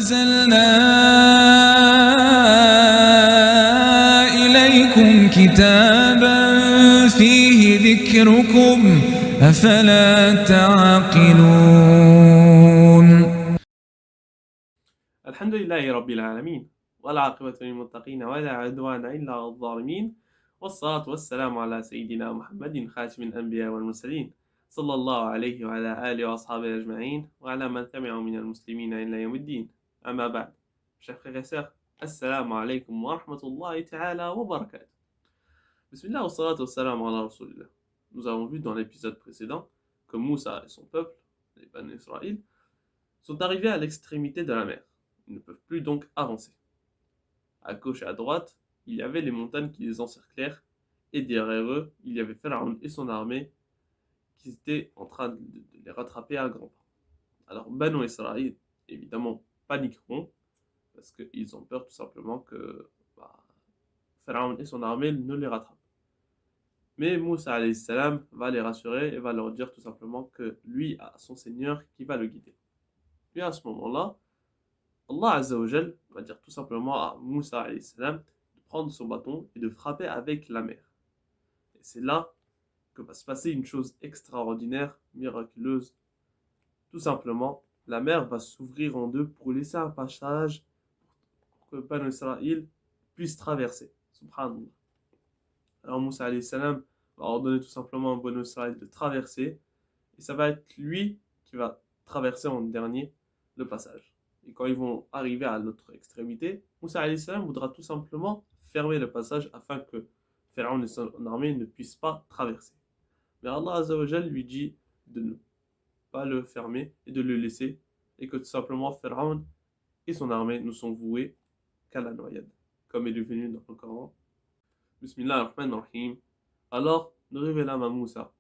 أنزلنا إليكم كتابا فيه ذكركم أفلا تعقلون. الحمد لله رب العالمين والعاقبة للمتقين ولا عدوان إلا على الظالمين والصلاة والسلام على سيدنا محمد خاتم الأنبياء والمرسلين صلى الله عليه وعلى آله وأصحابه أجمعين وعلى من تبعهم من المسلمين إلى يوم الدين. أما بعد, chers frères et sœurs, Assalamu alaikum wa rahmatullahi ta'ala wa barakatuh. Bismillah wa salatu wa salam ala rasulillah. Nous avons vu dans l'épisode précédent que Moussa et son peuple, les Banu Israël, sont arrivés à l'extrémité de la mer. Ils ne peuvent plus donc avancer. À gauche et à droite, il y avait les montagnes qui les encerclèrent, et derrière eux, il y avait Pharaon et son armée qui étaient en train de les rattraper à grands pas. Alors Banu Israël, évidemment, paniqueront, parce qu'ils ont peur tout simplement que Pharaon et son armée ne les rattrapent. Mais Moussa alayhi salam va les rassurer et va leur dire tout simplement que lui a son Seigneur qui va le guider. Et à ce moment-là, Allah Azza wa Jal va dire tout simplement à Moussa alayhi salam de prendre son bâton et de frapper avec la mer. Et c'est là que va se passer une chose extraordinaire, miraculeuse. Tout simplement, la mer va s'ouvrir en deux pour laisser un passage pour que Banu Israël puisse traverser. Subhanallah. Alors Moussa alayhi salam va ordonner tout simplement à Banu Israël de traverser, et ça va être lui qui va traverser en dernier le passage. Et quand ils vont arriver à l'autre extrémité, Moussa alayhi salam voudra tout simplement fermer le passage afin que Pharaon et son armée ne puissent pas traverser. Mais Allah Azza wa Jal lui dit de ne pas le fermer et de le laisser, et que tout simplement Pharaon et son armée ne sont voués qu'à la noyade, comme il est venu dans le Coran. Bismillah ar-Rahman ar-Rahim. Alors ne révéla à Moussa,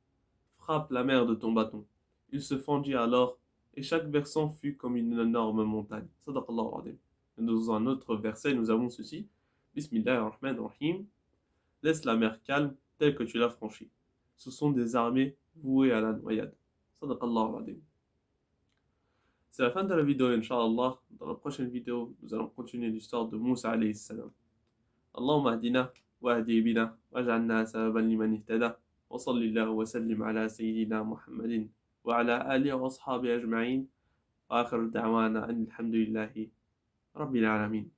frappe la mer de ton bâton. Il se fendit alors, et chaque versant fut comme une énorme montagne. Sadaqallahu al-Azim. Dans un autre verset, nous avons ceci. Bismillah ar-Rahman ar-Rahim. Laisse la mer calme, telle que tu l'as franchie. Ce sont des armées vouées à la noyade. Sadaqallahu al-Azim. C'est la fin de la vidéo, Inch'Allah. Dans la prochaine vidéo, nous allons continuer l'histoire de Moussa alayhi salam. Allahumma ahdina wa ahdi bina waj'alna sababan liman ihtada. Wa sallallahu wa sallim ala sayyidina Muhammadin wa ala alihi wa ashabihi ajma'in. Wa akhir da'wana alhamdulillahi rabbil alamin.